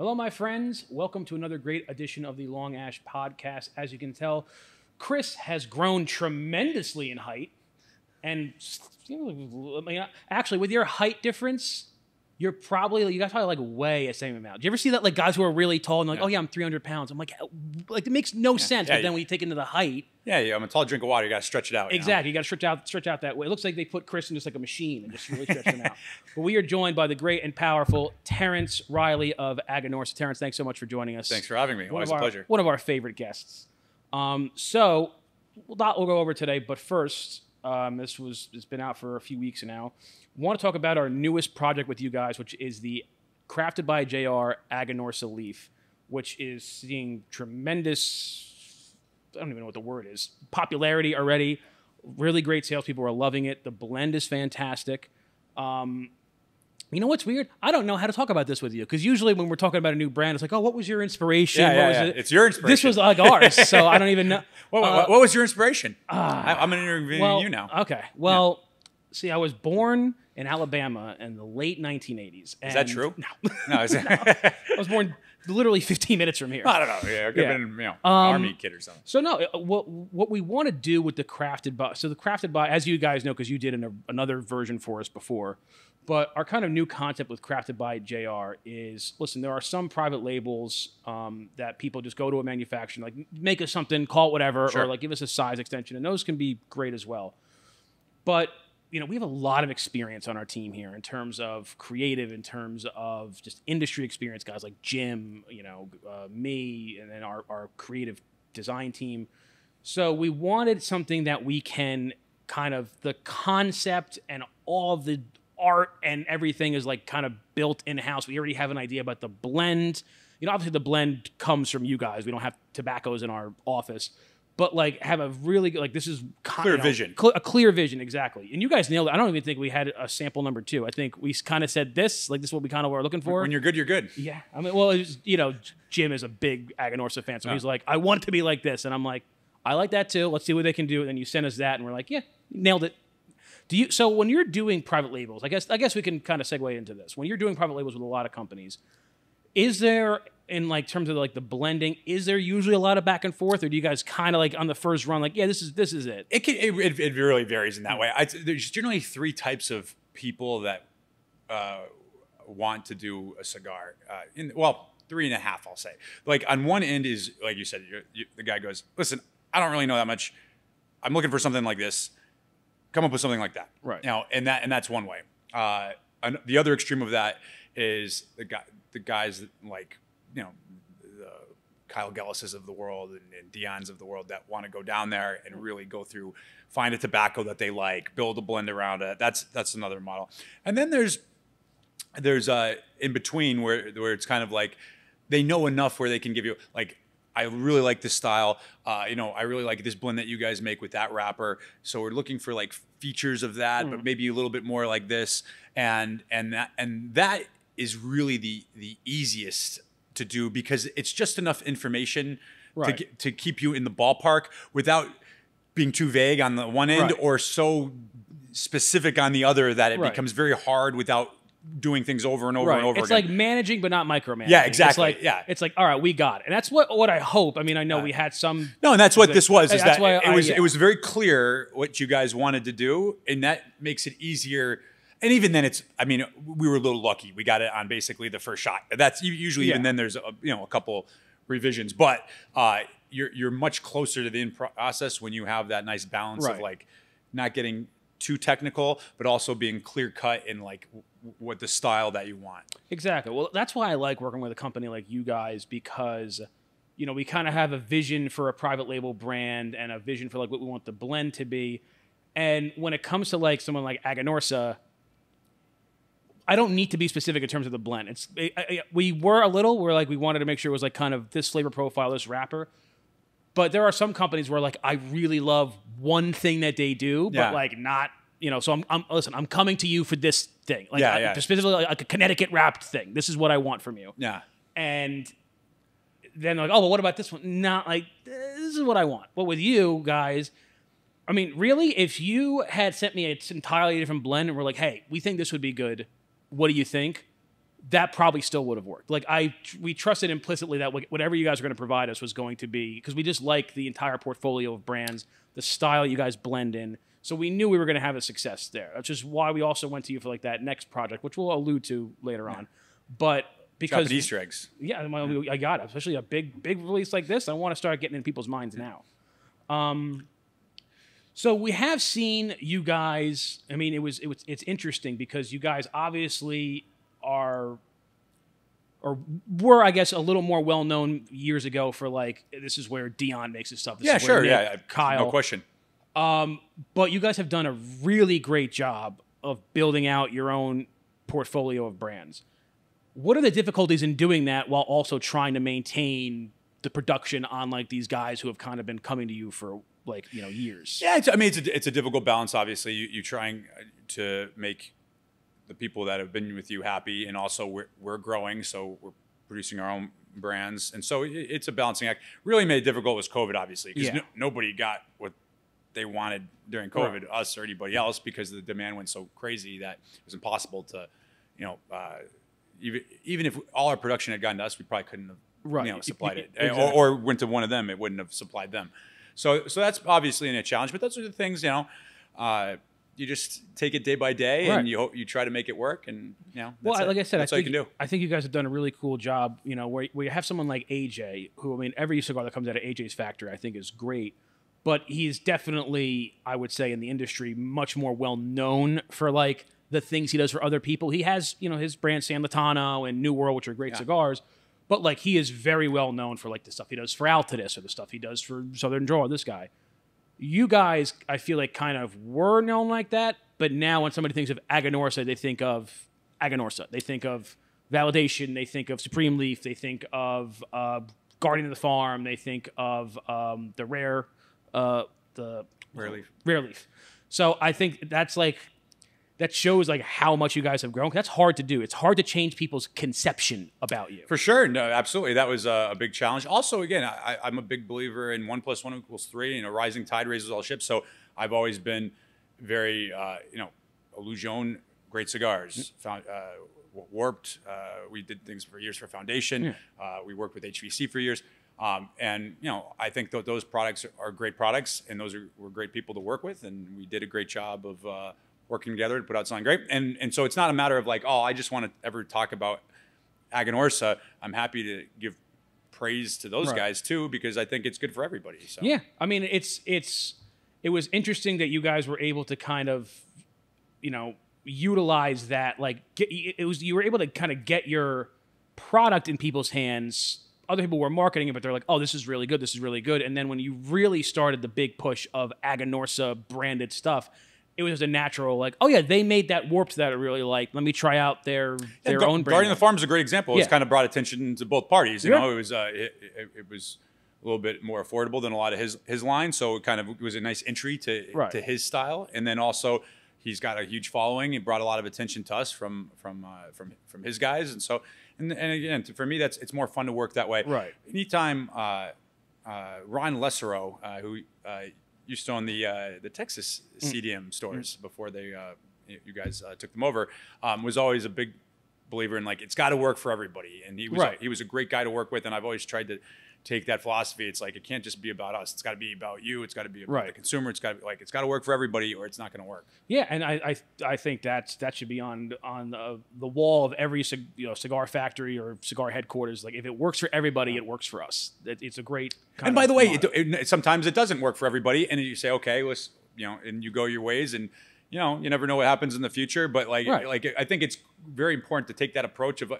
Hello, my friends. Welcome to another great edition of the Long Ash Podcast. As you can tell, Chris has grown tremendously in height. And actually, with your height difference, you guys probably like weigh the same amount. Do you ever see that, like, guys who are really tall and they're like, oh yeah, I'm 300 pounds. I'm like it makes no sense. But then when you take into the height. Yeah, I'm a tall drink of water. You got to stretch it out. Exactly. You got to stretch out that way. It looks like they put Chris in just like a machine and just really stretch him out. But we are joined by the great and powerful Terence Reilly of Aganorsa. Terence, thanks so much for joining us. Thanks for having me. Always a pleasure. One of our favorite guests. So, we'll go over today, but first, it's been out for a few weeks now. I want to talk about our newest project with you guys, which is the Crafted by JR Aganorsa Leaf, which is seeing tremendous, I don't even know what the word is, popularity already. Really great sales. People are loving it. The blend is fantastic. You know what's weird? I don't know how to talk about this with you, because usually when we're talking about a new brand, it's like, oh, what was your inspiration? It's your inspiration. This was like ours, so I don't even know. What was your inspiration? I'm interviewing you now. Okay. Well, see, I was born in Alabama in the late 1980s. Is that true? No. No. I was born literally 15 minutes from here. I don't know. Yeah, I could have been an army kid or something. So no, what we want to do with the Crafted by, so the Crafted by, as you guys know, because you did another version for us before, but our kind of new concept with Crafted by JR is, listen, there are some private labels that people just go to a manufacturer, like make us something, call it whatever, Sure. or like give us a size extension, and those can be great as well. But we have a lot of experience on our team here in terms of creative, in terms of just industry experience, guys like Jim, me, and then our creative design team. So we wanted something that we can kind of, the concept and all of the art and everything is like kind of built in-house. We already have an idea about the blend. Obviously the blend comes from you guys. We don't have tobaccos in our office. But like have a really like, this is clear vision, a clear vision, exactly. And you guys nailed it. I don't even think we had a sample number 2. I think we kind of said this is what we kind of were looking for. When you're good, you're good. Yeah, I mean, well, it was, Jim is a big Aganorsa fan, so he's like, I want it to be like this, and I'm like, I like that too. Let's see what they can do. And then you sent us that, and we're like, yeah, nailed it. So when you're doing private labels, I guess we can kind of segue into this. When you're doing private labels with a lot of companies, is there, in like terms of like the blending, is there usually a lot of back and forth, or do you guys kind of like on the first run, like, yeah, this is it? It really varies in that way. There's generally 3 types of people that want to do a cigar. 3.5, I'll say. Like on one end is, like you said, the guy goes, listen, I don't really know that much. I'm looking for something like this. Come up with something like that. Right. And that's one way. The other extreme of that is the guys like, the Kyle Gellises of the world and Dion's of the world that want to go down there and really go through, find a tobacco that they like, build a blend around it. That's another model. And then there's in between where it's kind of like they know enough where they can give you, like, I really like this style. I really like this blend that you guys make with that wrapper. So we're looking for like features of that, but maybe a little bit more like this. And that is really the easiest to do, because it's just enough information to keep you in the ballpark without being too vague on the one end or so specific on the other that it becomes very hard without doing things over and over and over again. It's like managing, but not micromanaging. Yeah, exactly. It's like, all right, we got it. And that's what I hope. I mean, I know we had some. No, and that's what this was. Is that's that why it was very clear what you guys wanted to do, and that makes it easier. And even then, we were a little lucky. We got it on basically the first shot. That's usually even then. There's a couple revisions, but you're much closer to the in process when you have that nice balance of like not getting too technical, but also being clear cut in like what the style that you want. Exactly. Well, that's why I like working with a company like you guys, because we kind of have a vision for a private label brand and a vision for like what we want the blend to be. And when it comes to like someone like Aganorsa, I don't need to be specific in terms of the blend. We wanted to make sure it was like kind of this flavor profile, this wrapper. But there are some companies where like I really love one thing that they do, but like not, so I'm coming to you for this thing. Like specifically like a Connecticut wrapped thing. This is what I want from you. Yeah. And then like, oh, well, what about this one? Not like, this is what I want. But with you guys, I mean, really, if you had sent me an entirely different blend and we're like, hey, we think this would be good, what do you think? that probably still would have worked. Like we trusted implicitly that whatever you guys were going to provide us was going to be, because we just like the entire portfolio of brands, the style you guys blend in. So we knew we were going to have a success there. That's just why we also went to you for like that next project, which we'll allude to later on. But because dropping Easter eggs. Yeah, I got it. Especially a big release like this, I want to start getting in people's minds now. So we have seen you guys. I mean, it's interesting because you guys obviously are, or were, I guess, a little more well known years ago for like, this is where Dion makes his stuff. This is where Nick, Kyle, no question. But you guys have done a really great job of building out your own portfolio of brands. What are the difficulties in doing that while also trying to maintain the production on like these guys who have kind of been coming to you for like, you know, years? Yeah, it's a difficult balance. Obviously, you're trying to make the people that have been with you happy, and also we're growing, so we're producing our own brands, and so it's a balancing act. Really made it difficult was COVID, obviously, because nobody got what they wanted during COVID, us or anybody else, because the demand went so crazy that it was impossible to, you know, even if all our production had gotten to us, we probably couldn't have supplied it, exactly. or went to one of them, it wouldn't have supplied them. So that's obviously a challenge, but those are the things, you know, you just take it day by day, and you try to make it work, and you know. Like I said, that's all you can do. I think you guys have done a really cool job. You know, where you have someone like AJ, who, I mean, every cigar that comes out of AJ's factory, I think is great, but he's definitely, I would say, in the industry, much more well known for like the things he does for other people. He has, you know, his brand San Latano and New World, which are great cigars, but like he is very well known for like the stuff he does for Altadis or the stuff he does for Southern Draw. This guy. You guys, I feel like, kind of were known like that, but now when somebody thinks of Aganorsa, they think of Aganorsa. They think of Validation. They think of Supreme Leaf. They think of Guardian of the Farm. They think of the Rare Leaf. So I think that's like, that shows like how much you guys have grown. That's hard to do. It's hard to change people's conception about you. For sure. No, absolutely. That was a big challenge. Also, again, I'm a big believer in 1 + 1 = 3, and a rising tide raises all ships. So I've always been very, you know, Illusion, great cigars. Warped, we did things for years for Foundation. We worked with HVC for years. And, you know, I think those products are great products, and were great people to work with. And we did a great job of working together to put out something great. And so it's not a matter of like, oh, I just want to ever talk about Aganorsa. I'm happy to give praise to those guys too, because I think it's good for everybody. So. Yeah. I mean, it was interesting that you guys were able to kind of, you know, utilize that, like you were able to kind of get your product in people's hands. Other people were marketing it, but they're like, oh, this is really good. This is really good. And then when you really started the big push of Aganorsa branded stuff, it was a natural, like, oh yeah, they made that Warped that I really like. Let me try out their own brand. Guardian of the Farm is a great example. It's kind of brought attention to both parties. You know, it was it was a little bit more affordable than a lot of his line, so it was a nice entry to his style. And then also, he's got a huge following. He brought a lot of attention to us from his guys, and so and again, for me, it's more fun to work that way. Right. Anytime Ron Lesero, who used to own the Texas CDM stores before you guys took them over, was always a big believer in like, it's got to work for everybody. And he was a great guy to work with. And I've always tried to take that philosophy. It's like, it can't just be about us. It's got to be about you. It's got to be about the consumer. It's got to work for everybody, or it's not going to work. Yeah. And I think that should be on the wall of every cigar factory or cigar headquarters. Like, if it works for everybody, it works for us. It's a great kind and by the way, sometimes it doesn't work for everybody. And you say, okay, let's, and you go your ways, and you never know what happens in the future. But like I think it's very important to take that approach of,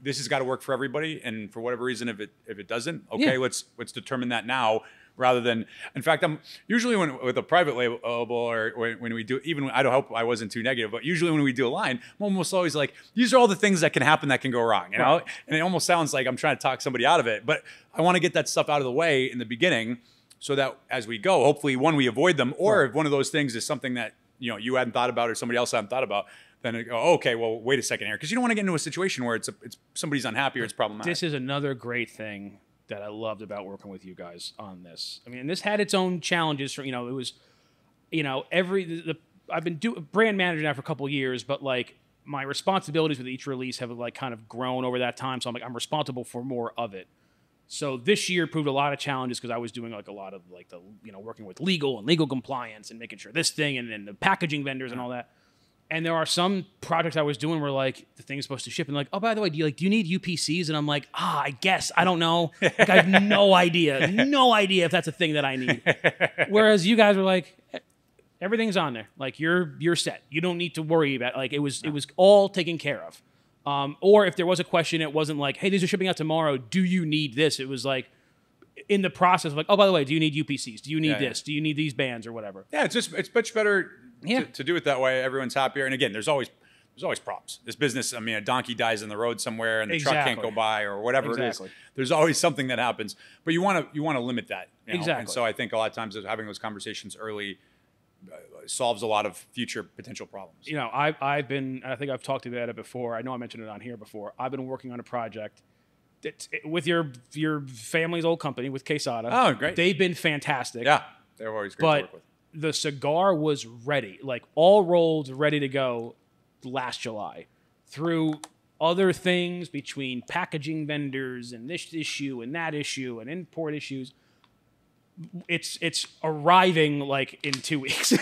this has got to work for everybody, and for whatever reason, if it doesn't, okay, let's determine that now, rather than. In fact, I'm usually with a private label, or when we do, even I don't hope I wasn't too negative, but usually when we do a line, I'm almost always like, these are all the things that can happen that can go wrong, and it almost sounds like I'm trying to talk somebody out of it, but I want to get that stuff out of the way in the beginning, so that as we go, hopefully, we avoid them, or if one of those things is something that you hadn't thought about or somebody else hadn't thought about, then it go, okay, well, wait a second here, because you don't want to get into a situation where it's somebody's unhappy or it's problematic. This is another great thing that I loved about working with you guys on this. I mean, and this had its own challenges. It was, I've been brand manager now for a couple of years, but like my responsibilities with each release have like kind of grown over that time. So I'm responsible for more of it. So this year proved a lot of challenges because I was doing like a lot of like the, working with legal and legal compliance and making sure this thing and then the packaging vendors and all that. And there are some projects I was doing where like the thing's supposed to ship and like, oh, by the way, do you need UPCs? And I'm like, I guess, I don't know. Like, I have no idea if that's a thing that I need. Whereas you guys were like, everything's on there. Like you're set. You don't need to worry about like it was all taken care of. Or if there was a question, it wasn't like, hey, these are shipping out tomorrow. Do you need this? It was like in the process of like, oh, by the way, do you need UPCs? Do you need this? Do you need these bands or whatever? Yeah, it's much better to do it that way. Everyone's happier. And again, there's always problems. This business, I mean, a donkey dies in the road somewhere and the truck can't go by or whatever it is. There's always something that happens. But you want to limit that. Exactly. And so I think a lot of times having those conversations early solves a lot of future potential problems. I've been, I think I've talked about it before. I know I mentioned it on here before. I've been working on a project that's with your family's old company with Quesada. Oh, great. They've been fantastic. Yeah, they're always great to work with. The cigar was ready, like all rolled, ready to go last July. Through other things between packaging vendors and this issue and that issue and import issues, it's arriving like in 2 weeks.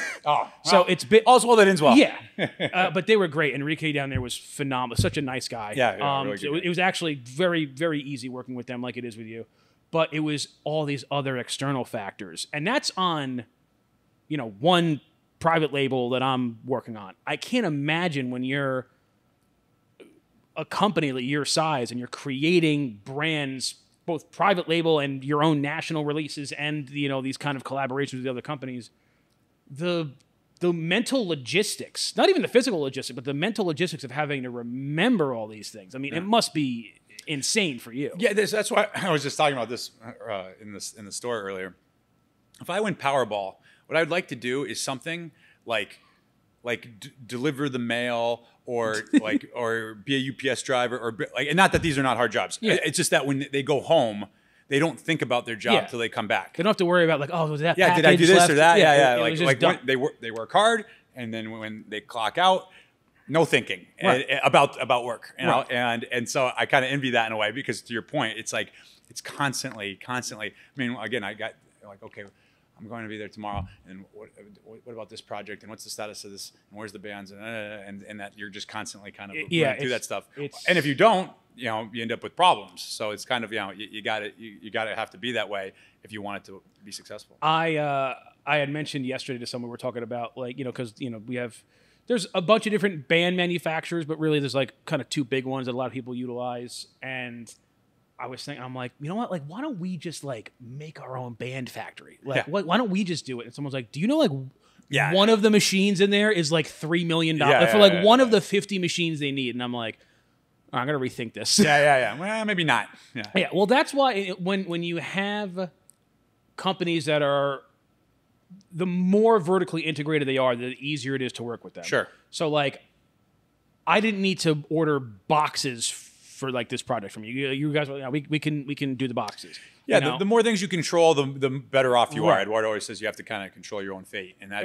So it's been all's well that ends well. Yeah, but they were great. Enrique down there was phenomenal. Such a nice guy. Yeah, really so it was actually very, very easy working with them, like it is with you. But it was all these other external factors, and that's on, one private label that I'm working on. I can't imagine when you're a company like your size and you're creating brands, both private label and your own national releases and, these kind of collaborations with the other companies, the mental logistics, not even the physical logistics, but the mental logistics of having to remember all these things. I mean, it must be insane for you. Yeah, that's why I was just talking about this in the store earlier. If I win Powerball, what I'd like to do is something like deliver the mail or or be a UPS driver and not that these are not hard jobs. Yeah. It's just that when they go home, they don't think about their job till they come back. They don't have to worry about like, oh, was that did I do this left? or that? Yeah. When they work hard, and then when they clock out, no thinking about work. And so I kind of envy that in a way because to your point, it's like it's constantly. I mean, again, I got like, okay, I'm going to be there tomorrow, and what about this project, and what's the status of this, and where's the bands, and that you're just constantly kind of running through that stuff. And if you don't, you end up with problems. So it's kind of you got to have to be that way if you want it to be successful. I had mentioned yesterday to someone we were talking about because there's a bunch of different band manufacturers, but really there's like kind of two big ones that a lot of people utilize. And I was thinking, I'm like, you know what? Like, why don't we just like make our own band factory? Like, why don't we just do it? And someone's like, do you know like one of the machines in there is like $3 million for like one of the 50 machines they need? And I'm like, oh, I'm gonna rethink this. Yeah. Well, maybe not. Yeah. Well, that's why when you have companies that are, the more vertically integrated they are, the easier it is to work with them. Sure. So like, I didn't need to order boxes for like this project from you. You guys, we can do the boxes. Yeah, the more things you control, the better off you are. Eduardo always says you have to kind of control your own fate, and that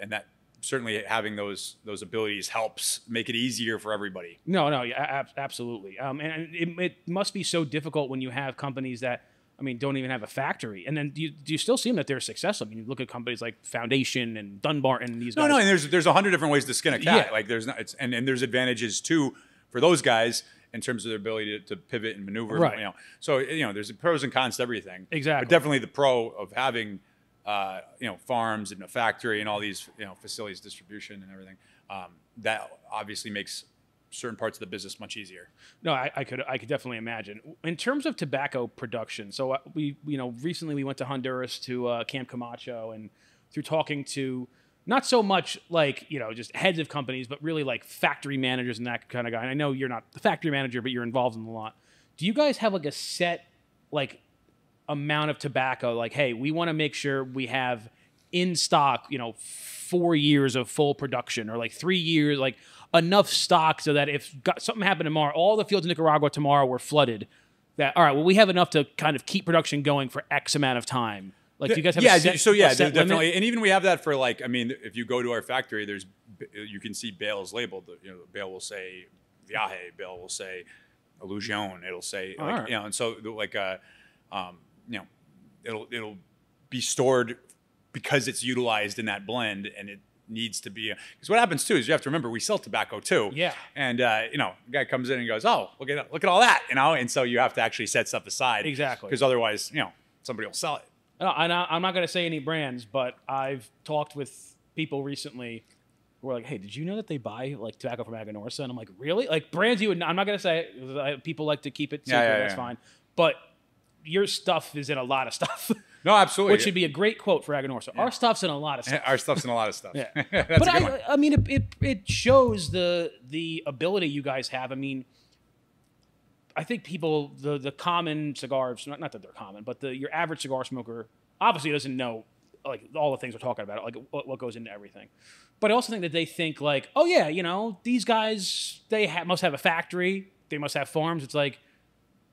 and that certainly having those abilities helps make it easier for everybody. No, absolutely. And it must be so difficult when you have companies that don't even have a factory, and then do you still see them that they're successful? I mean, you look at companies like Foundation and Dunbar and these guys. No, and there's 100 different ways to skin a cat. Like there's not, and there's advantages too for those guys in terms of their ability to pivot and maneuver. Right. So there's pros and cons to everything. Exactly. But definitely the pro of having farms and a factory and all these facilities, distribution and everything. That obviously makes certain parts of the business much easier. No, I could definitely imagine. In terms of tobacco production, so we recently we went to Honduras to Camp Camacho, and through talking to not so much like just heads of companies, but really like factory managers and that kind of guy. And I know you're not the factory manager, but you're involved in a lot. Do you guys have like a set like amount of tobacco? Like, hey, we want to make sure we have in stock 4 years of full production, or like 3 years, like enough stock so that if something happened tomorrow, all the fields in Nicaragua tomorrow were flooded. That all right? Well, we have enough to kind of keep production going for X amount of time. Like, do you guys have a set definitely. limit? And even we have that for if you go to our factory, there's you can see bales labeled. You know, the bale will say Viaje, bale will say Illusion. It'll say like, right. you know, and so like you know, it'll be stored because it's utilized in that blend, and it needs to be, because what happens too is you have to remember we sell tobacco too. Yeah. And you know, the guy comes in and goes, oh, look at all that, you know, and so you have to actually set stuff aside. Exactly. Because otherwise, you know, somebody will sell it. And I'm not going to say any brands, but I've talked with people recently who are like, hey, did you know that they buy like tobacco from Aganorsa? And I'm like, really? Like brands you would, I'm not going to say it. People like to keep it secret. That's fine. But your stuff is in a lot of stuff. No, absolutely. Which should be a great quote for Aganorsa. Yeah. Our stuff's in a lot of stuff. Our stuff's in a lot of stuff. Yeah. That's but a good one. I mean, it shows the ability you guys have. I mean, I think people, the common cigars, not that they're common, but your average cigar smoker obviously doesn't know like all the things we're talking about, like what goes into everything. But I also think that they think like, oh yeah, you know, these guys, they must have a factory, they must have farms. It's like,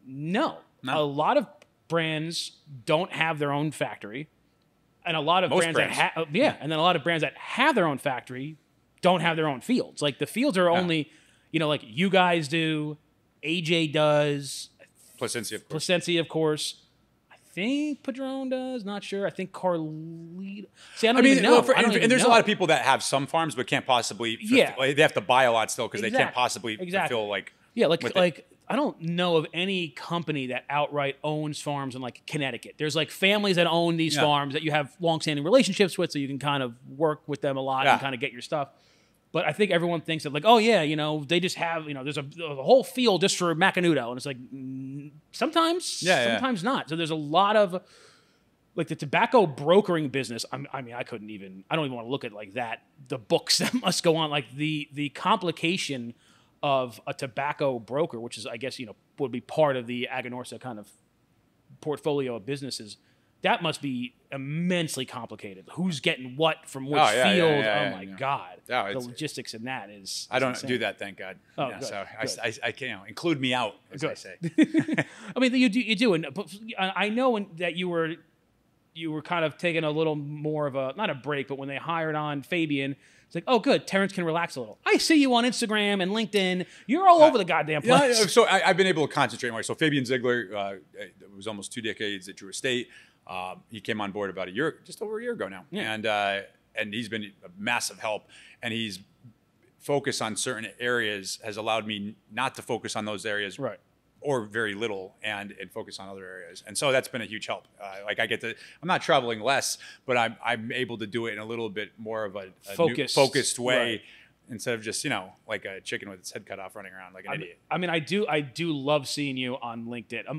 no. A lot of brands don't have their own factory, and a lot of brands that and then a lot of brands that have their own factory don't have their own fields. Like the fields are only, you know, like you guys do, AJ does, Plasencia, of course. I think Padron does. Not sure. I think Carlito. See, I don't even know. And there's a lot of people that have some farms but can't possibly. They have to buy a lot still because they can't possibly fulfill like. Yeah, like I don't know of any company that outright owns farms in like Connecticut. There's like families that own these farms that you have long-standing relationships with, so you can kind of work with them a lot and kind of get your stuff. But I think everyone thinks that like, oh yeah, you know, they just have, you know, there's a whole field just for Macanudo, and it's like sometimes not. So there's a lot of like the tobacco brokering business. I mean, I don't even want to look at like that. The books that must go on, like the complication of a tobacco broker, which is, I guess, you know, would be part of the Aganorsa kind of portfolio of businesses. That must be immensely complicated. Who's getting what from which field? Oh my God. The logistics in that is I don't insane. do that, thank God. Oh, good, so good. I can, you know, include me out, as I say. I mean, you do. And I know that you were kind of taking a little more of a, not a break, but when they hired on Fabian, it's like, oh, good, Terence can relax a little. I see you on Instagram and LinkedIn. You're all over the goddamn place. Yeah, so I've been able to concentrate more. So Fabian Ziegler, it was almost 2 decades at Drew Estate. He came on board about just over a year ago now. Yeah. And he's been a massive help. And he's focused on certain areas has allowed me not to focus on those areas. Right. Or very little, and focus on other areas, and so that's been a huge help. Like I'm not traveling less, but I'm able to do it in a little bit more of a focused way, instead of just, you know, like a chicken with its head cut off running around like an idiot. I mean, I do love seeing you on LinkedIn. I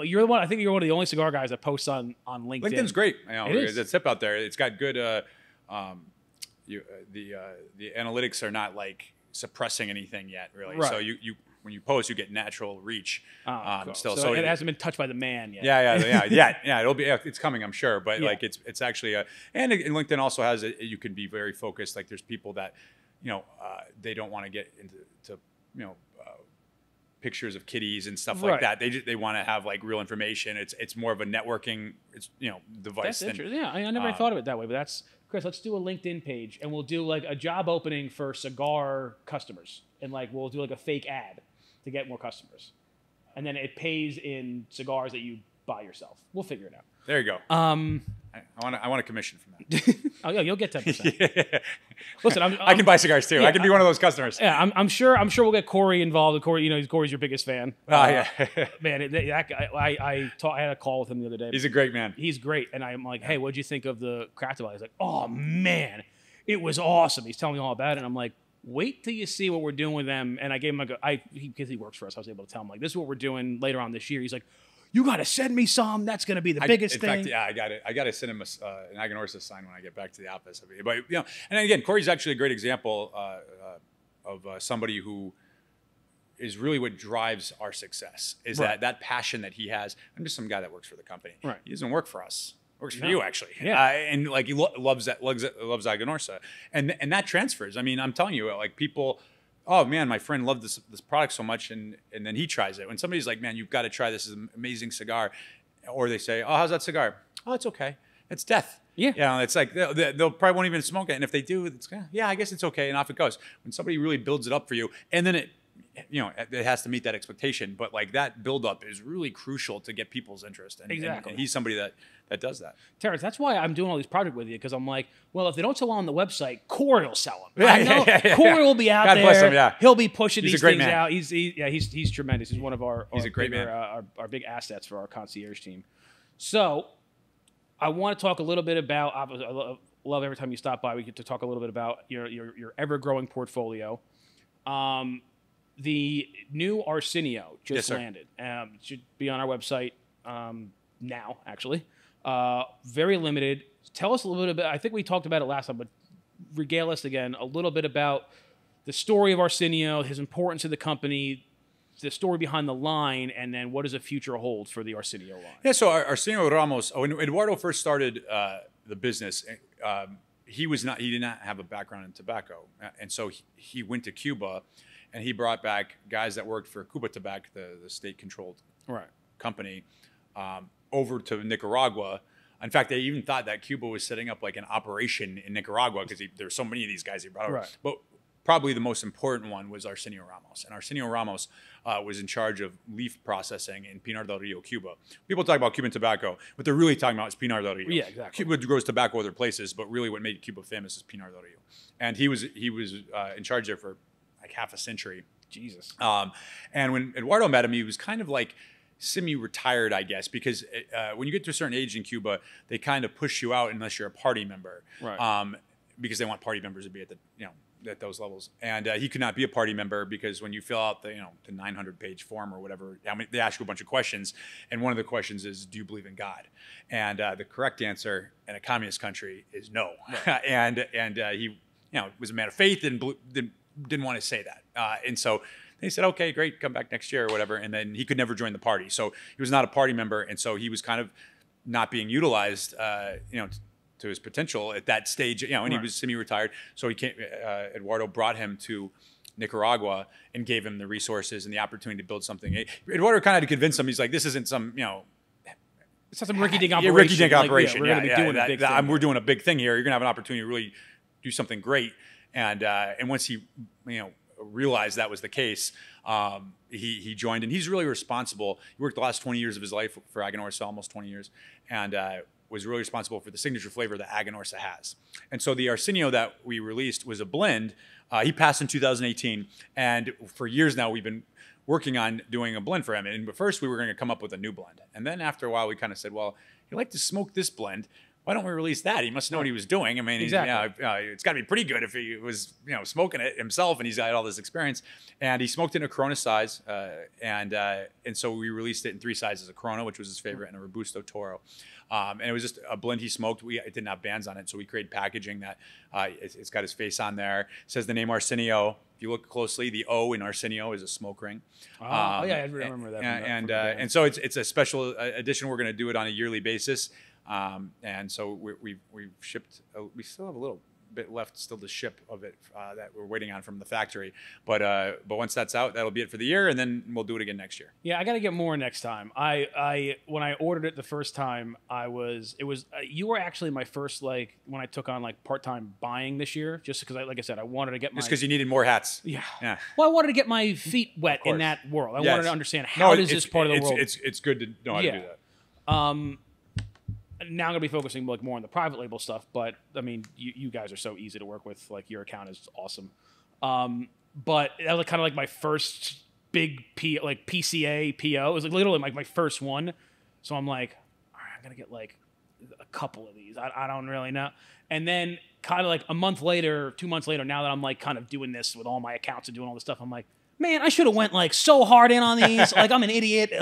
think you're one of the only cigar guys that posts on LinkedIn. LinkedIn's great. You know, it's a tip out there. It's got good. The analytics are not like suppressing anything yet, really. Right. So you when you post, you get natural reach. Cool. Still, so it hasn't been touched by the man yet. Yeah. It's coming, I'm sure. But like it's actually and LinkedIn also has you can be very focused. Like there's people that, you know, they don't want to get into you know, pictures of kitties and stuff like that. They want to have like real information. It's more of a networking, device. That's interesting. Yeah, I never thought of it that way, but that's Chris. Let's do a LinkedIn page, and we'll do like a job opening for cigar customers, and like we'll do like a fake ad to get more customers, and then it pays in cigars that you buy yourself. We'll figure it out. There you go. I want a commission from that. Oh yeah, you'll get 10%. Listen, I can buy cigars too. Yeah, I can be one of those customers. Yeah, I'm sure we'll get Corey involved. Corey, you know, Corey's your biggest fan. Yeah. Man, that guy. I had a call with him the other day. He's a great man. He's great, and I'm like, hey, what'd you think of the Crafted? He's like, oh man, it was awesome. He's telling me all about it, and I'm like, wait till you see what we're doing with them. And I gave him because he works for us, I was able to tell him like, this is what we're doing later on this year. He's like, you got to send me some. That's going to be the biggest thing. In fact, yeah, I got to send him an Aganorsa sign when I get back to the office. But you know, and again, Corey's actually a great example of somebody who is really what drives our success. Is that passion that he has? I'm just some guy that works for the company. Right. He doesn't work for us. Works for you, actually. Yeah. And like he loves Aganorsa, and that transfers. I mean, I'm telling you, like people. Oh man, my friend loved this product so much, and then he tries it. When somebody's like, man, you've got to try this, is an amazing cigar, or they say, oh, how's that cigar? Oh, it's okay. It's death. Yeah. It's like they'll probably won't even smoke it, and if they do, it's yeah, I guess it's okay, and off it goes. When somebody really builds it up for you, and then it has to meet that expectation, but like that build up is really crucial to get people's interest. And he's somebody that does that. Terrence, that's why I'm doing all these projects with you, because I'm like, well, if they don't sell on the website, Corey will sell them. I know Corey will be out God there. Bless him, yeah. He'll be pushing He's these a great things man. out. He's tremendous. He's one of our He's a great bigger, man. Our big assets for our concierge team. So I want to talk a little bit about. I love every time you stop by. We get to talk a little bit about your ever growing portfolio. The new Arsenio just landed. It should be on our website now, actually. Very limited. Tell us a little bit about, I think we talked about it last time, but regale us again a little bit about the story of Arsenio, his importance to the company, the story behind the line, and then what does the future hold for the Arsenio line? Yeah, so Arsenio Ramos, when Eduardo first started the business, he did not have a background in tobacco. And so he went to Cuba, and he brought back guys that worked for Cuba Tobacco, the state-controlled company, over to Nicaragua. In fact, they even thought that Cuba was setting up like an operation in Nicaragua because there's so many of these guys he brought over. Right. But probably the most important one was Arsenio Ramos. And Arsenio Ramos was in charge of leaf processing in Pinar del Rio, Cuba. People talk about Cuban tobacco. What they're really talking about is Pinar del Rio. Yeah, exactly. Cuba grows tobacco other places, but really what made Cuba famous is Pinar del Rio. And he was in charge there for like half a century. Jesus. And when Eduardo met him, he was kind of like semi-retired, I guess, because when you get to a certain age in Cuba, they kind of push you out unless you're a party member, Right. Because they want party members to be at at those levels. And he could not be a party member because when you fill out the 900-page form or whatever, they ask you a bunch of questions, and one of the questions is, "Do you believe in God?" And the correct answer in a communist country is no. Right. and he was a man of faith and didn't want to say that, and so. They said, okay, great, come back next year or whatever. And then he could never join the party. So he was not a party member. And so he was kind of not being utilized, to his potential at that stage, and he was semi-retired. So Eduardo brought him to Nicaragua and gave him the resources and the opportunity to build something. Eduardo kind of had to convince him. He's like, this isn't some, it's not some rinky-dink operation. Rinky-dink operation. We're going to be doing a big thing. We're doing a big thing here. You're going to have an opportunity to really do something great. And once he, realized that was the case, he joined, and he's really responsible. He worked the last 20 years of his life for Aganorsa, almost 20 years, and was really responsible for the signature flavor that Aganorsa has. And so the Arsenio that we released was a blend. He passed in 2018, and for years now we've been working on doing a blend for him. But first we were going to come up with a new blend, and then after a while we kind of said, well, he'd like to smoke this blend. Why don't we release that? He must know what he was doing. I mean, exactly. It's got to be pretty good if he was, smoking it himself, and he's got all this experience. And he smoked it in a Corona size, and so we released it in 3 sizes: a Corona, which was his favorite, and a Robusto Toro. And it was just a blend he smoked. It didn't have bands on it, so we created packaging that it's got his face on there. It says the name Arsenio. If you look closely, the O in Arsenio is a smoke ring. Yeah, I remember that. And so it's a special edition. We're going to do it on a yearly basis. And so we've shipped. We still have a little bit left still to ship of it that we're waiting on from the factory. But once that's out, that'll be it for the year, and then we'll do it again next year. Yeah, I got to get more next time. I when I ordered it the first time, you were actually my first when I took on part-time buying this year, just because like I said, I wanted to get just because you needed more hats. Yeah. Well, I wanted to get my feet wet in that world. I wanted to understand this part of the world. It's good to know how to do that. Now I'm going to be focusing more on the private label stuff, but I mean, you guys are so easy to work with. Your account is awesome. But that was kind of my first big PCA PO. It was literally my first one. So I'm like, all right, I'm going to get a couple of these. I don't really know. And then kind of a month later, 2 months later, now that I'm kind of doing this with all my accounts and doing all this stuff, I'm like, man, I should have went so hard in on these. I'm an idiot.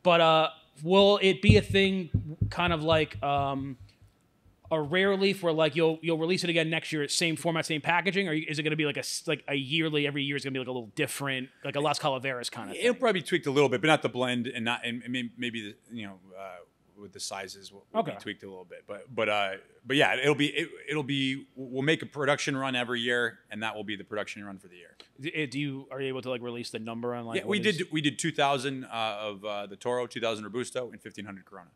But, will it be a thing kind of a rare leaf where you'll release it again next year, same format, same packaging, or is it going to be a yearly, every year is going to be a little different, like a Las Calaveras kind of thing? It'll probably be tweaked a little bit, but not the blend, and maybe with the sizes will be tweaked a little bit, but yeah, it'll be we'll make a production run every year, and that will be the production run for the year. Are you able to release the number on Yeah, we did 2,000 of the Toro, 2,000 Robusto, and 1,500 Corona.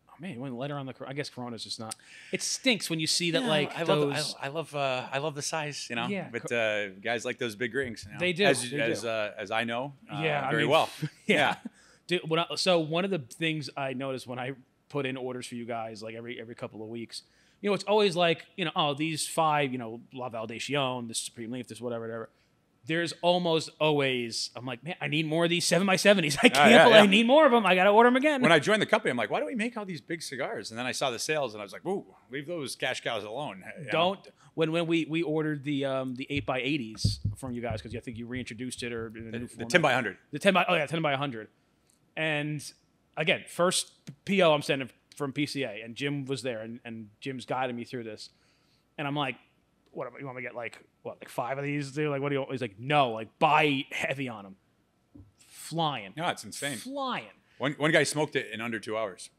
Oh man, you went lighter on the. I guess Corona's just not. It stinks when you see that I love the size, you know. Yeah, but guys like those big rings. You know, they do. As I know, I very mean, well. Yeah. Dude, so one of the things I noticed when I put in orders for you guys, like every couple of weeks, you know, it's always like, you know, oh, these 5, you know, La Valdacion, this Supreme Leaf, this whatever. There's almost always, I'm like, man, I need more of these 7x70s. I can't believe I need more of them. I got to order them again. When I joined the company, I'm like, why do we make all these big cigars? And then I saw the sales and I was like, ooh, leave those cash cows alone. Don't. When we ordered the 8x80s from you guys, because I think you reintroduced it or in a new format. The 10x100. The 10x100. And again, first PO I'm sending from PCA, and Jim was there, and Jim's guiding me through this. And I'm like, what, you want me to get like 5 of these? Dude? Like, what do you want? He's like, no, like buy heavy on them. Flying. No, it's insane. Flying. One guy smoked it in under 2 hours.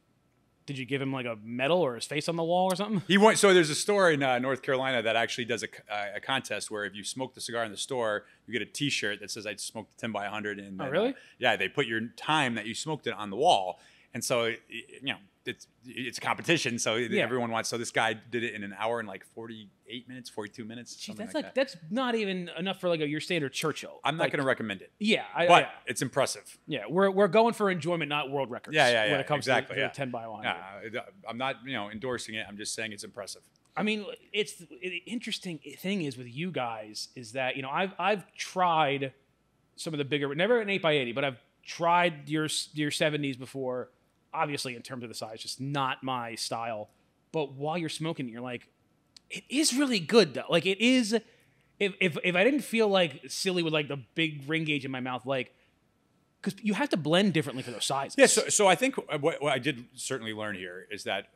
Did you give him like a medal or his face on the wall or something? He went. So there's a store in North Carolina that actually does a contest where if you smoke the cigar in the store, you get a T-shirt that says I smoked the 10x100. And oh, really? Yeah, they put your time that you smoked it on the wall, and so you know it's a competition. So everyone wants. So this guy did it in an hour and like 48 minutes, 42 minutes. Jeez, that's not even enough for like your standard Churchill. I'm not going to recommend it. Yeah, but it's impressive. Yeah, we're going for enjoyment, not world records. Yeah. When it comes to the 10x100. Yeah, I'm not endorsing it. I'm just saying it's impressive. I mean, the interesting thing is with you guys is that, you know, I've tried some of the bigger, never an 8x80, but I've tried your 70s before. Obviously, in terms of the size, just not my style. But while you're smoking, you're like, it is really good though. Like it is. If I didn't feel like silly with like the big ring gauge in my mouth, like, because you have to blend differently for those sizes. Yeah. So I think what I did certainly learn here is that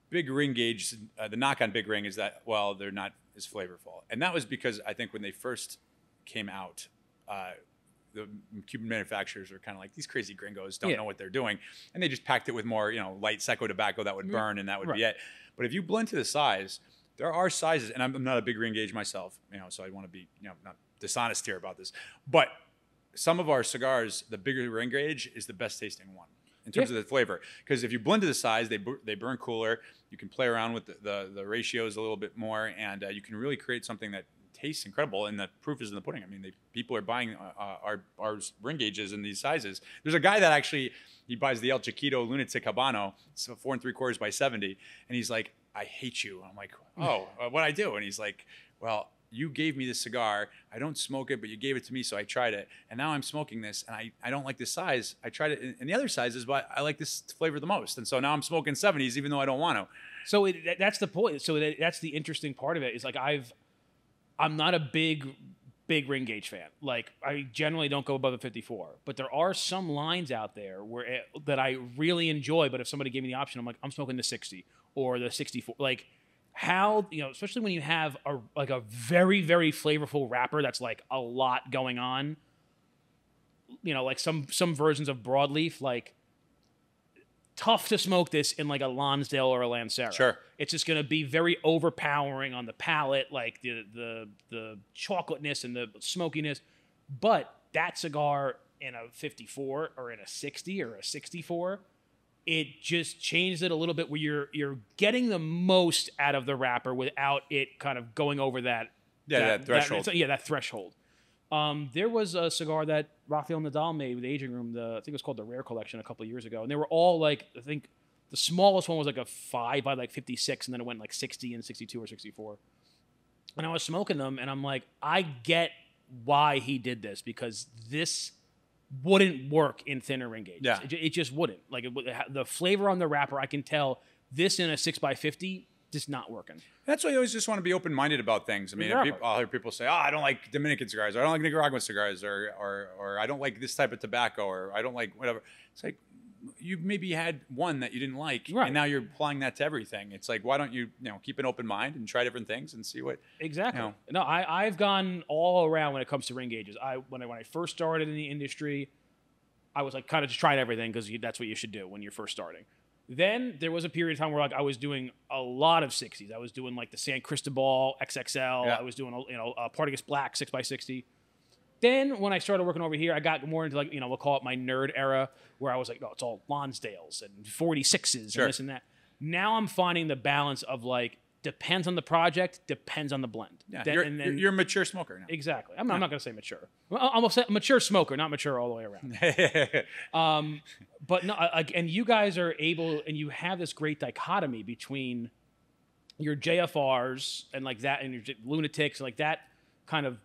big ring gauge, the knock on big ring is that, well, they're not as flavorful, and that was because I think when they first came out. The Cuban manufacturers are kind of like, these crazy gringos don't know what they're doing. And they just packed it with more, light Seco tobacco that would burn, and that would be it. But if you blend to the size, there are sizes, and I'm not a big ring gauge myself, so I want to be, not dishonest here about this. But some of our cigars, the bigger ring gauge is the best tasting one in terms of the flavor. Because if you blend to the size, they burn cooler. You can play around with the ratios a little bit more, and you can really create something that tastes incredible, and the proof is in the pudding. I mean, people are buying our ring gauges in these sizes. There's a guy that actually, he buys the El Chiquito Lunatic Habano, it's 4 3/4 by 70, and he's like, I hate you. I'm like, oh, what'd I do? And he's like, well, you gave me this cigar. I don't smoke it, but you gave it to me, so I tried it. And now I'm smoking this, and I don't like this size. I tried it in the other sizes, but I like this flavor the most. And so now I'm smoking 70s, even though I don't want to. So that's the point. So that's the interesting part of it, is like I'm not a big ring gauge fan. Like, I generally don't go above a 54, but there are some lines out there that I really enjoy. But if somebody gave me the option, I'm like, I'm smoking the 60 or the 64. Like, how, especially when you have a very, very flavorful wrapper that's like a lot going on. Like some versions of broadleaf, like, tough to smoke this in like a Lonsdale or a Lancero. Sure. It's just going to be very overpowering on the palate, like the chocolateness and the smokiness. But that cigar in a 54 or in a 60 or a 64, it just changed it a little bit, where you're getting the most out of the wrapper without it kind of going over that threshold. That threshold. There was a cigar that Rafael Nadal made with the Aging Room. I think it was called the Rare Collection a couple of years ago. And they were all like, I think the smallest one was like a 5 by like 56, and then it went like 60 and 62 or 64. And I was smoking them, and I'm like, I get why he did this, because this wouldn't work in thinner ring gauges. Yeah. It just wouldn't. Like, the flavor on the wrapper, I can tell this in a 6x50 just not working. That's why you always just want to be open-minded about things. I mean, I'll hear people say, I don't like Dominican cigars, or I don't like Nicaraguan cigars, or I don't like this type of tobacco, or I don't like whatever. It's like, you maybe had one that you didn't like, and now you're applying that to everything. It's like, why don't you, keep an open mind and try different things and see what. Exactly. No, I've gone all around when it comes to ring gauges. When I first started in the industry, I was like kind of just trying everything, because that's what you should do when you're first starting. Then there was a period of time where like I was doing a lot of 60s. I was doing like the San Cristobal XXL. Yeah. I was doing a Partagas Black 6x60. Then when I started working over here, I got more into like, we'll call it my nerd era, where I was like, no, it's all Lonsdales and 46s Sure. and this and that. Now I'm finding the balance of like, depends on the project, depends on the blend. Yeah, you're a mature smoker now. Exactly. I'm not going to say mature. I'm going to say mature smoker, not mature all the way around. But no, and you guys are able, and you have this great dichotomy between your JFRs and like that, and your lunatics, like that kind of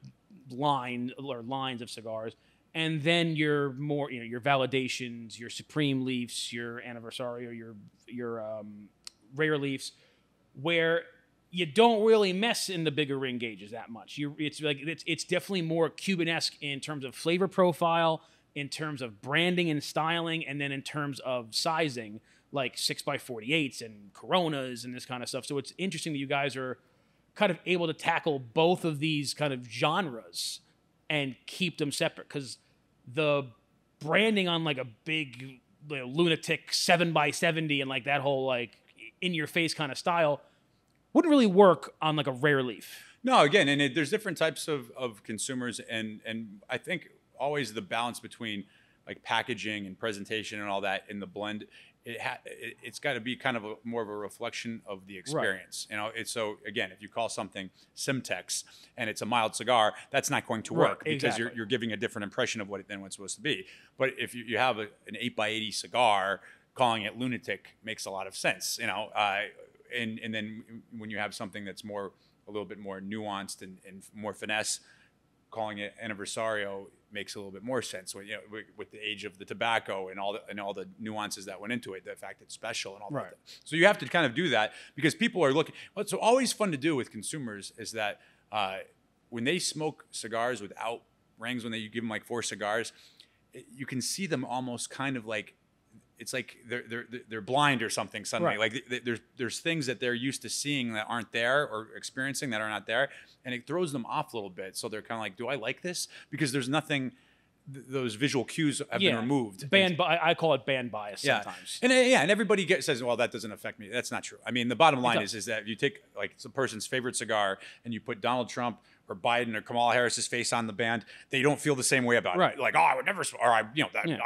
line or lines of cigars, and then your more, your validations, your Supreme Leafs, your Anniversary, or your Rare Leafs, where you don't really mess in the bigger ring gauges that much. It's definitely more Cuban-esque in terms of flavor profile, in terms of branding and styling, and then in terms of sizing, like 6x48s and Coronas and this kind of stuff. So it's interesting that you guys are kind of able to tackle both of these kind of genres and keep them separate, because the branding on like a big lunatic 7x70 and like that whole like in your face kind of style wouldn't really work on like a Rare Leaf. No, again, and there's different types of consumers, and I think always the balance between like packaging and presentation and all that in the blend, it's got to be kind of more of a reflection of the experience. Right. It's so again, if you call something Simtex and it's a mild cigar, that's not going to work, right, because you're giving a different impression of what it's supposed to be. But if you have an 8x80 cigar, calling it lunatic makes a lot of sense. And then when you have something that's a little bit more nuanced and more finesse, calling it Anniversario makes a little bit more sense with the age of the tobacco and all the nuances that went into it, the fact it's special and all right. that. So you have to kind of do that, because people are looking. What's always fun to do with consumers is that when they smoke cigars without rings, when you give them like 4 cigars, you can see them almost kind of like, it's like they're blind or something suddenly. Right. Like there's things that they're used to seeing that aren't there, or experiencing that are not there, and it throws them off a little bit. So they're kind of like, do I like this? Because there's nothing. Those visual cues have been removed. I call it band bias sometimes. And everybody says, well, that doesn't affect me. That's not true. I mean, the bottom line is that if you take like some person's favorite cigar and you put Donald Trump or Biden or Kamala Harris's face on the band, they don't feel the same way about it. Like, oh, I would never, or I'd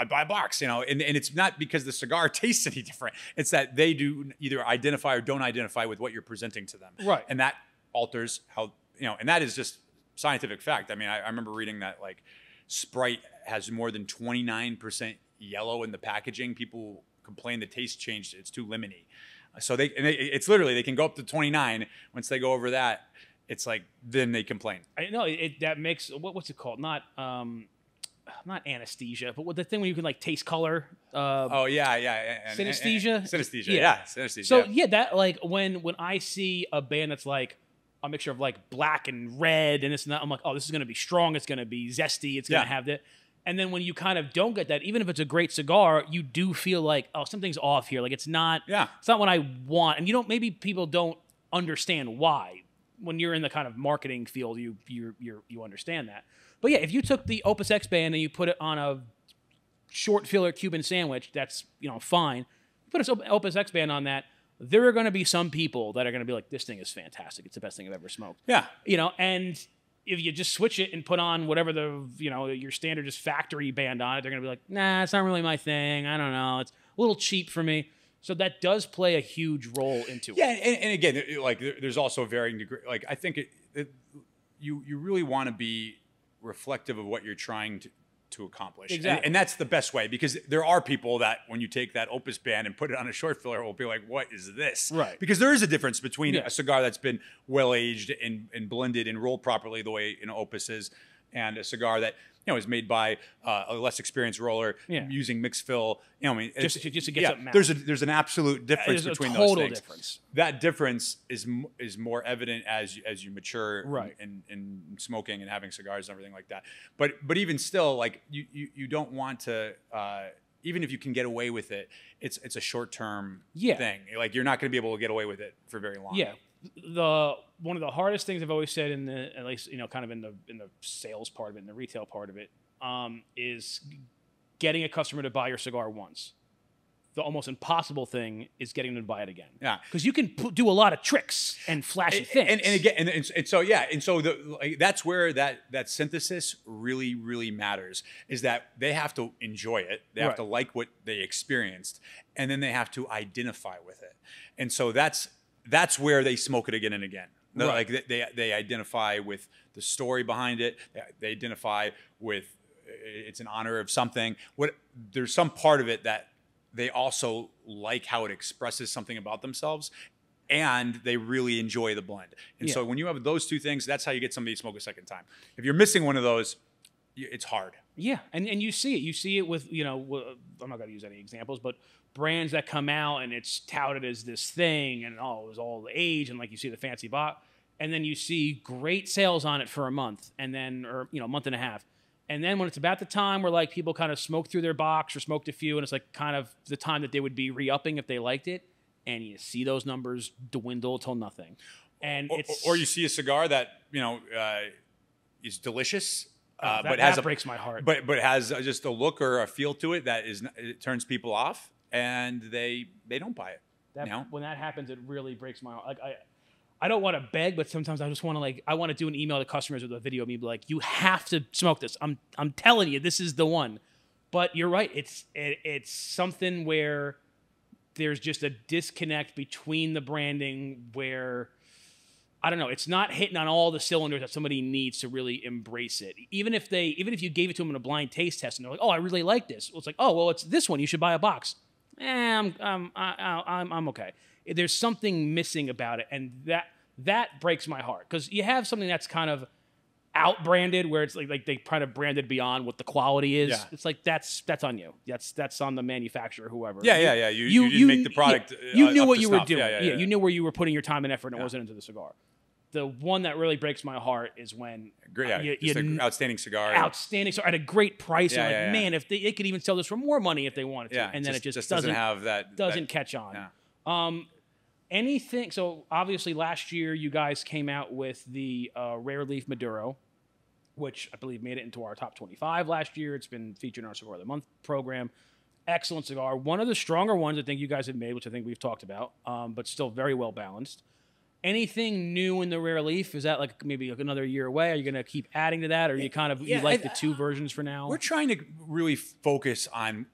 buy a box, and it's not because the cigar tastes any different. It's that they do either identify or don't identify with what you're presenting to them. Right. And that alters how, and that is just scientific fact. I mean, I remember reading that like Sprite has more than 29% yellow in the packaging. People complain the taste changed. It's too lemony. So it's literally, they can go up to 29. Once they go over that, it's like, then they complain. I know that makes, what's it called? Not anesthesia, but the thing when you can like taste color. Synesthesia. Synesthesia. So that like when I see a band that's like a mixture of like black and red and this and that, I'm like, oh, this is going to be strong. It's going to be zesty. It's going to have that. And then when you kind of don't get that, even if it's a great cigar, you do feel like, oh, something's off here. Like it's not what I want. And maybe people don't understand why. When you're in the kind of marketing field, you understand that. But yeah, if you took the Opus X band and you put it on a short filler Cuban sandwich, that's fine. Put an Opus X band on that, there are going to be some people that are going to be like, this thing is fantastic. It's the best thing I've ever smoked. Yeah. And if you just switch it and put on whatever your standard just factory band on it, they're going to be like, nah, it's not really my thing. I don't know. It's a little cheap for me. So that does play a huge role into it. Yeah, and again, like there's also varying degree. Like I think you really want to be reflective of what you're trying to accomplish. Exactly. And that's the best way, because there are people that when you take that Opus band and put it on a short filler will be like, what is this? Right. Because there is a difference between a cigar that's been well aged and blended and rolled properly the way Opus is, and a cigar that is made by a less experienced roller using mixed fill. Just to get something out. There's an absolute difference between those things. Difference. That difference is more evident as you mature, right, in smoking and having cigars and everything like that. But even still, like you don't want to. Even if you can get away with it, it's a short-term thing. Like you're not going to be able to get away with it for very long. Yeah. One of the hardest things I've always said at least kind of in the sales part of it, in the retail part of it, is getting a customer to buy your cigar once. the almost impossible thing is getting them to buy it again. Yeah. Because you can do a lot of tricks and flashy things. That's where that synthesis really matters, is that they have to enjoy it. They have to like what they experienced, and then they have to identify with it. And so that's where they smoke it again and again. Like they identify with the story behind it. They identify with it's in honor of something. There's some part of it that they also like how it expresses something about themselves, and they really enjoy the blend. And so when you have those two things, that's how you get somebody to smoke a second time. If you're missing one of those, it's hard. Yeah, and you see it. You see it with, I'm not going to use any examples, but brands that come out and it's touted as this thing, and it was all the age, and like you see the fancy box, and then you see great sales on it for a month, and then, or a month and a half. And then when it's about the time where like people kind of smoke through their box or smoked a few, and it's like kind of the time that they would be re-upping if they liked it, and you see those numbers dwindle till nothing. And or you see a cigar that is delicious, but that breaks my heart. But has just a look or a feel to it that it turns people off, and they don't buy it. When that happens, it really breaks my heart. Like I don't want to beg, but sometimes I just want to I want to do an email to customers with a video of me, be like, you have to smoke this. I'm telling you, this is the one. But you're right. It's something where there's just a disconnect between the branding where, I don't know, it's not hitting on all the cylinders that somebody needs to really embrace it. Even if you gave it to them in a blind taste test and they're like, oh, I really like this. Well, it's like, oh, well, it's this one. You should buy a box. I'm okay. There's something missing about it, and that breaks my heart, because you have something that's kind of out-branded, where it's like they kind of branded beyond what the quality is. Yeah. It's like that's on you. That's on the manufacturer, whoever. Yeah. You didn't make the product. You knew what you were doing. Yeah, you knew where you were putting your time and effort, and it wasn't into the cigar. The one that really breaks my heart is when outstanding cigar at a great price. Man, if they could even sell this for more money if they wanted to, and then it just doesn't have that catch on. Yeah. Anything. So obviously last year you guys came out with the Rare Leaf Maduro, which I believe made it into our top 25 last year. It's been featured in our Cigar of the Month program. Excellent cigar. One of the stronger ones I think you guys have made, which I think we've talked about, but still very well balanced. Anything new in the Rare Leaf? Is that like maybe another year away? Are you going to keep adding to that, or you like the two versions for now? We're trying to really focus on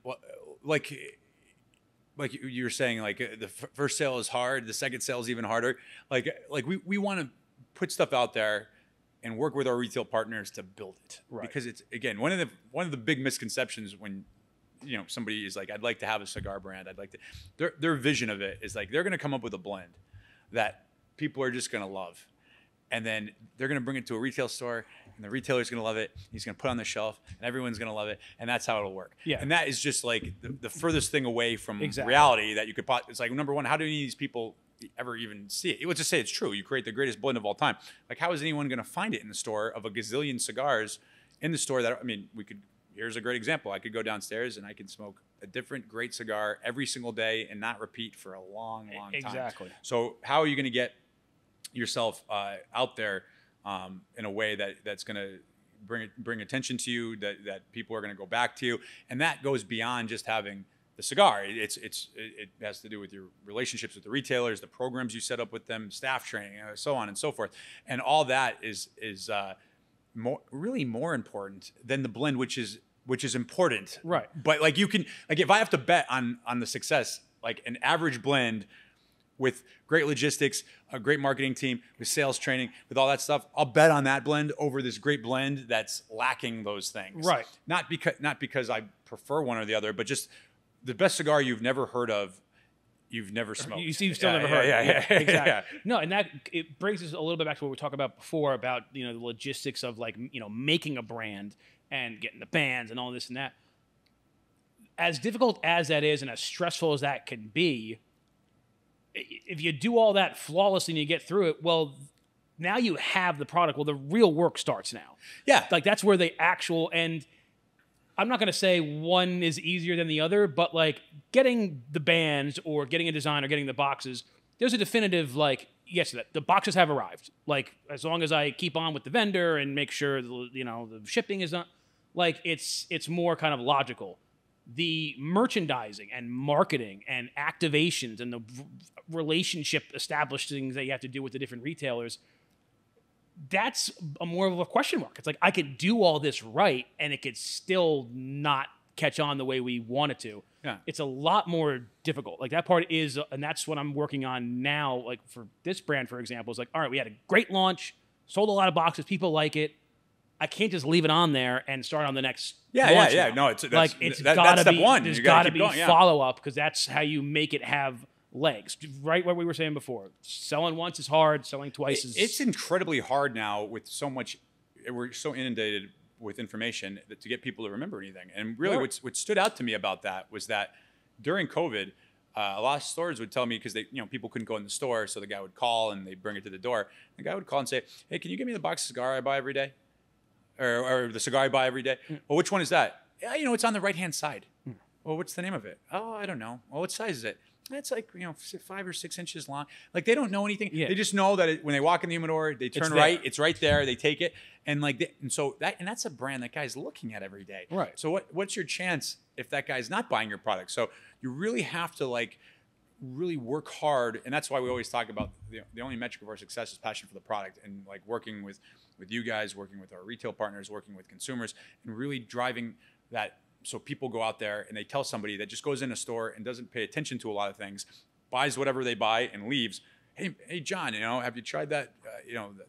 like you were saying, like the first sale is hard, the second sale is even harder. Like we want to put stuff out there and work with our retail partners to build it. Right. Because it's, again, one of the big misconceptions when somebody is like, I'd like to have a cigar brand, I'd like to, their vision of it is like they're going to come up with a blend that people are just going to love. And then they're going to bring it to a retail store, and the retailer's going to love it. He's going to put it on the shelf, and everyone's going to love it. And that's how it'll work. Yeah. And that is just like the furthest thing away from reality that you could possibly. It's like, number one, how do any of these people ever even see it? Let's just say it's true. You create the greatest blend of all time. Like, how is anyone going to find it in the store of a gazillion cigars in the store that, here's a great example. I could go downstairs and I can smoke a different great cigar every single day and not repeat for a long time. Exactly. So how are you going to get yourself out there in a way that's going to bring attention to you, that people are going to go back to you, and that goes beyond just having the cigar. It has to do with your relationships with the retailers, the programs you set up with them, staff training, so on and so forth, and all that is really more important than the blend, which is important, right? But like if I have to bet on the success, like an average blend with great logistics, a great marketing team, with sales training, with all that stuff, I'll bet on that blend over this great blend that's lacking those things. Right. Not because I prefer one or the other, but just the best cigar you've never heard of, you've never smoked. You've still never heard. Yeah, exactly. Yeah. No, and it brings us a little bit back to what we talked about before about the logistics of like making a brand and getting the bands and all this and that. As difficult as that is, and as stressful as that can be, if you do all that flawlessly and you get through it, well, now you have the product. Well, the real work starts now. Yeah. Like that's where the actual, and I'm not going to say one is easier than the other, but like getting the bands or getting a design or getting the boxes, there's a definitive like, yes, the boxes have arrived. Like as long as I keep on with the vendor and make sure the shipping is not, like it's more kind of logical. the merchandising and marketing and activations and the relationship established things that you have to do with the different retailers, that's a more of a question mark. It's like, I could do all this right and it could still not catch on the way we want it to. Yeah. It's a lot more difficult. Like that part is, and that's what I'm working on now. Like for this brand, for example, it's like, all right, we had a great launch, sold a lot of boxes, people like it. I can't just leave it on there and start on the next. launch now. No, it's like it's that's gotta step be, one. There's You got to keep be going, follow up, because that's how you make it have legs. Right, what we were saying before. Selling once is hard. Selling twice is. It's incredibly hard now with so much. We're so inundated with information that to get people to remember anything. And really, what stood out to me about that was that during COVID, a lot of stores would tell me, because people couldn't go in the store, so the guy would call and they'd bring it to the door. The guy would call and say, "Hey, can you give me the box of cigar I buy every day, or the cigar I buy every day?" Well, which one is that? Yeah, it's on the right hand side. Well, what's the name of it? Oh, I don't know. Well, what size is it? It's like 5 or 6 inches long. Like, they don't know anything. Yeah. They just know that when they walk in the humidor, they turn right. It's right there. They take it, and that's a brand that guy's looking at every day. Right. So what's your chance if that guy's not buying your product? So you really have to really work hard, and that's why we always talk about the only metric of our success is passion for the product, and like working with you guys, working with our retail partners, working with consumers, and really driving that. So people go out there and they tell somebody that just goes in a store and doesn't pay attention to a lot of things, buys whatever they buy and leaves. Hey, John, have you tried that?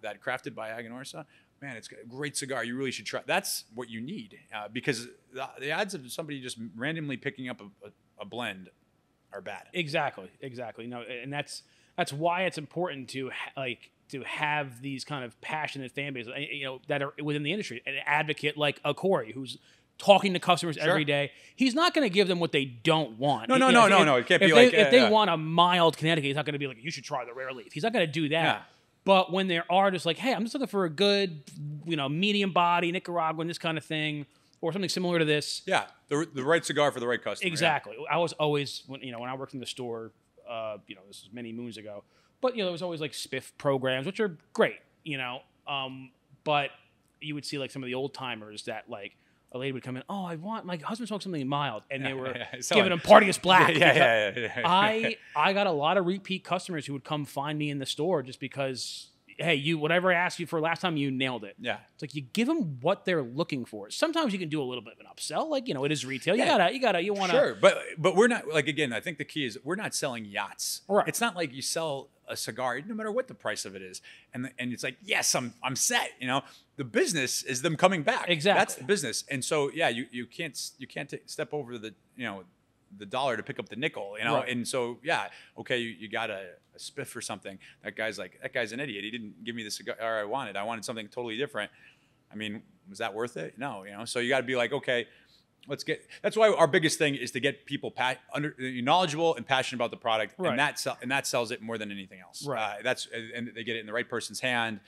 That crafted by Aganorsa? Man, it's a great cigar. You really should try. That's what you need, because the odds of somebody just randomly picking up a blend are bad. Exactly. No, and that's why it's important to have these kind of passionate fan bases, that are within the industry. An advocate like a Corey, who's talking to customers every day. He's not going to give them what they don't want. No. It can't be if they want a mild Connecticut, he's not going to be like, you should try the Rare Leaf. He's not going to do that. Yeah. But when there are just like, hey, I'm just looking for a good, medium body Nicaraguan, this kind of thing, or something similar to this. Yeah, the right cigar for the right customer. Exactly. Yeah. I was always, when I worked in the store, this was many moons ago, but there was always like spiff programs, which are great, but you would see like some of the old timers that like, a lady would come in, oh, my husband smokes something mild, and they were giving him Party-Us Black. Yeah. I got a lot of repeat customers who would come find me in the store just because, hey, whatever I asked you for last time, you nailed it. Yeah. It's like, you give them what they're looking for. Sometimes you can do a little bit of an upsell, like, it is retail. You want to. Sure, but we're not, again, I think the key is we're not selling yachts. Right. It's not like you sell a cigar, no matter what the price of it is, and it's like, yes, I'm set. The business is them coming back. Exactly, that's the business. And so you can't step over the dollar to pick up the nickel. Right. And so you got a spiff or something. That guy's an idiot. He didn't give me the cigar I wanted. I wanted something totally different. I mean, was that worth it? No. So you got to be like, okay. That's why our biggest thing is to get people knowledgeable and passionate about the product, right. and that sells it more than anything else. Right. And they get it in the right person's hand,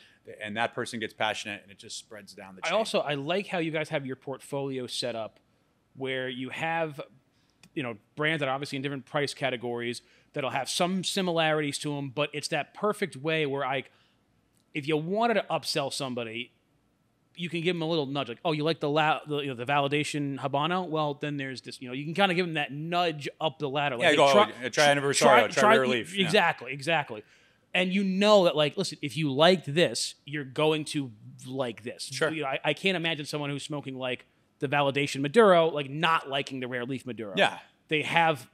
and that person gets passionate, and it just spreads down the chain. I like how you guys have your portfolio set up, where you have, brands that are obviously in different price categories that'll have some similarities to them, but it's that perfect way where if you wanted to upsell somebody, you can give them a little nudge, like, oh, you like the validation Habano? Well, then there's this, you can kind of give them that nudge up the ladder. Like, try Anniversario, try Rare Leaf. Exactly. And that, like, listen, if you liked this, you're going to like this. Sure. I can't imagine someone who's smoking like the validation Maduro, like not liking the Rare Leaf Maduro. Yeah. They have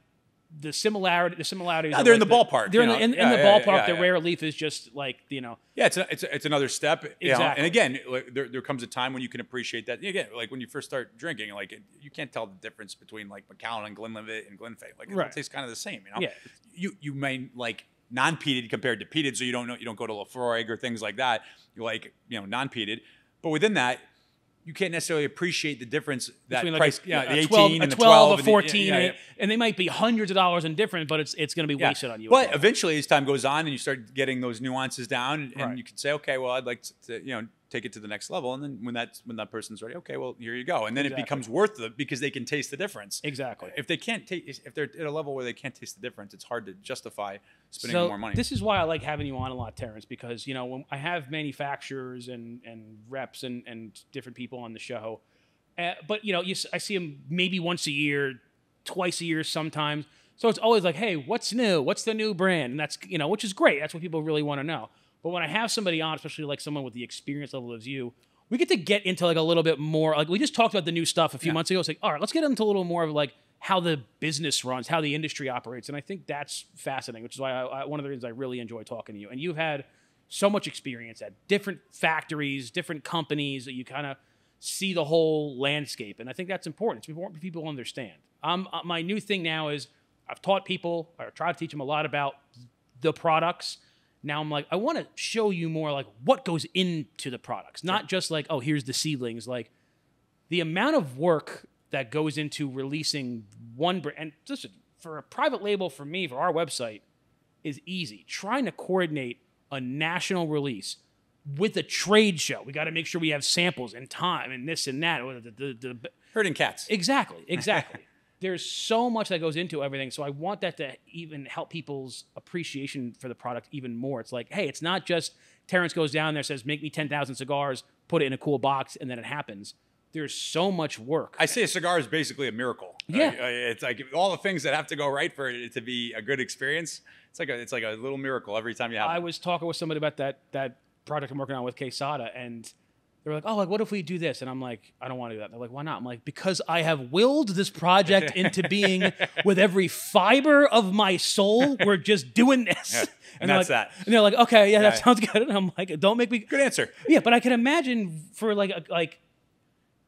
the similarities. No, they're in the ballpark. They're in the ballpark. The Rare Leaf is just like, Yeah, it's another step. Exactly. And again, there comes a time when you can appreciate that. Again, like when you first start drinking, like you can't tell the difference between like Macallan and Glenlivet and Glenfay. Like it tastes kind of the same. Yeah. You may like non-peated compared to peated, so you don't go to Lafroig or things like that. You like non-peated, but within that, you can't necessarily appreciate the difference that between price, the 18 and the 12, a 14, and and they might be hundreds of dollars in different, but it's going to be wasted on you. But eventually, as time goes on, and you start getting those nuances down, and you can say, okay, well, I'd like to take it to the next level, and then when that person's ready, okay, well, here you go, and then it becomes worth it because they can taste the difference. Exactly. If they can't if they're at a level where they can't taste the difference, it's hard to justify spending more money. This is why I like having you on a lot, Terence, because when I have manufacturers and reps and different people on the show, but I see them maybe once a year, twice a year sometimes. So it's always like, hey, what's new? What's the new brand? And that's, which is great. That's what people really want to know. But when I have somebody on, especially like someone with the experience level as you, we get to get into like a little bit more. Like we just talked about the new stuff a few months ago. It's like, all right, let's get into a little more of like how the business runs, how the industry operates. And I think that's fascinating, which is why one of the reasons I really enjoy talking to you. And you've had so much experience at different factories, different companies, that you kind of see the whole landscape. And I think that's important. It's important for people to understand. My new thing now is I've taught people, or try to teach them a lot about the products. Now I'm like, I want to show you more like what goes into the products, not just like, oh, here's the seedlings. Like the amount of work that goes into releasing one brand, and just for a private label, for me, for our website, is easy. Trying to coordinate a national release with a trade show, we got to make sure we have samples and time and this and that. Herding cats. Exactly. There's so much that goes into everything. So I want that to even help people's appreciation for the product even more. It's like, hey, it's not just Terence goes down there, says, make me 10,000 cigars, put it in a cool box, and then it happens. There's so much work. I say a cigar is basically a miracle. Yeah. It's like all the things that have to go right for it to be a good experience. It's like a little miracle every time you have I it. was talking with somebody about that project I'm working on with Quesada, and they were like, oh, like, what if we do this? And I'm like, I don't want to do that. They're like, why not? I'm like, because I have willed this project into being with every fiber of my soul. We're just doing this. Yeah. And they're that's like, that. And they're like, okay, yeah, that sounds good. And I'm like, don't make me. Good answer. Yeah, but I can imagine for like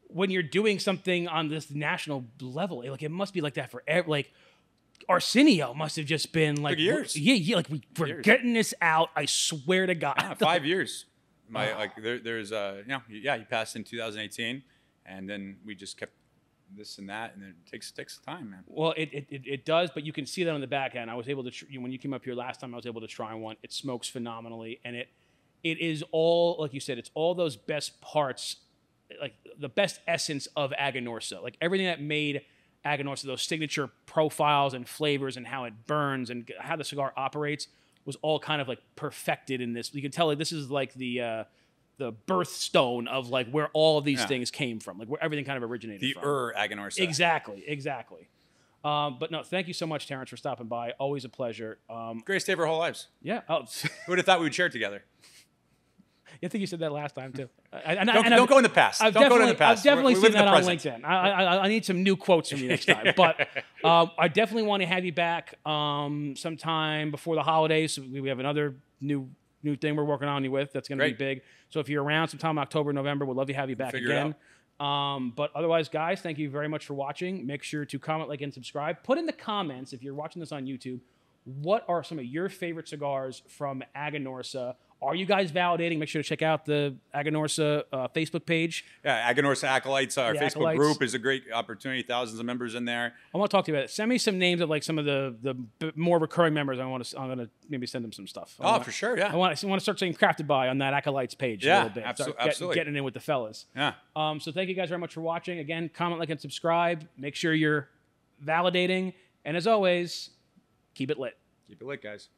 when you're doing something on this national level, like it must be like that for like Arsenio must have just been like years. Yeah, like we're Years. getting this out. I swear to God. Yeah, 5 years. He passed in 2018, and then we just kept this and that, and it takes time, man. Well, it does, but you can see that on the back end. I was able to when you came up here last time, I was able to try one. It smokes phenomenally, and it is all, like you said, it's all those best parts, like the best essence of Aganorsa, like everything that made Aganorsa, those signature profiles and flavors and how it burns and how the cigar operates, was all kind of like perfected in this. You can tell like this is like the birthstone of like where all of these things came from, like where everything kind of originated from. Aganorsa. Exactly. But no, thank you so much, Terence, for stopping by. Always a pleasure. Greatest day of our whole lives. Yeah. Oh. Who would have thought we would share together? I think you said that last time too. Don't go in the past. Don't go in the past. I've definitely we seen live in that the on present. LinkedIn. I need some new quotes from you next time. But I definitely want to have you back sometime before the holidays. So we have another new thing we're working on you with that's going to be big. So if you're around sometime October, November, we'd love to have you back again. But otherwise, guys, thank you very much for watching. Make sure to comment, like, and subscribe. Put in the comments, if you're watching this on YouTube, what are some of your favorite cigars from Aganorsa? Are you guys validating? Make sure to check out the Aganorsa Facebook page. Yeah, Aganorsa Acolytes, our Facebook Acolytes group is a great opportunity. Thousands of members in there. I want to talk to you about it. Send me some names of like some of the more recurring members. I'm going to maybe send them some stuff. For sure, yeah. I want to start saying Crafted By on that Acolytes page a little bit. Absolutely. Getting in with the fellas. Yeah. So thank you guys very much for watching. Again, comment, like, and subscribe. Make sure you're validating. And as always, keep it lit. Keep it lit, guys.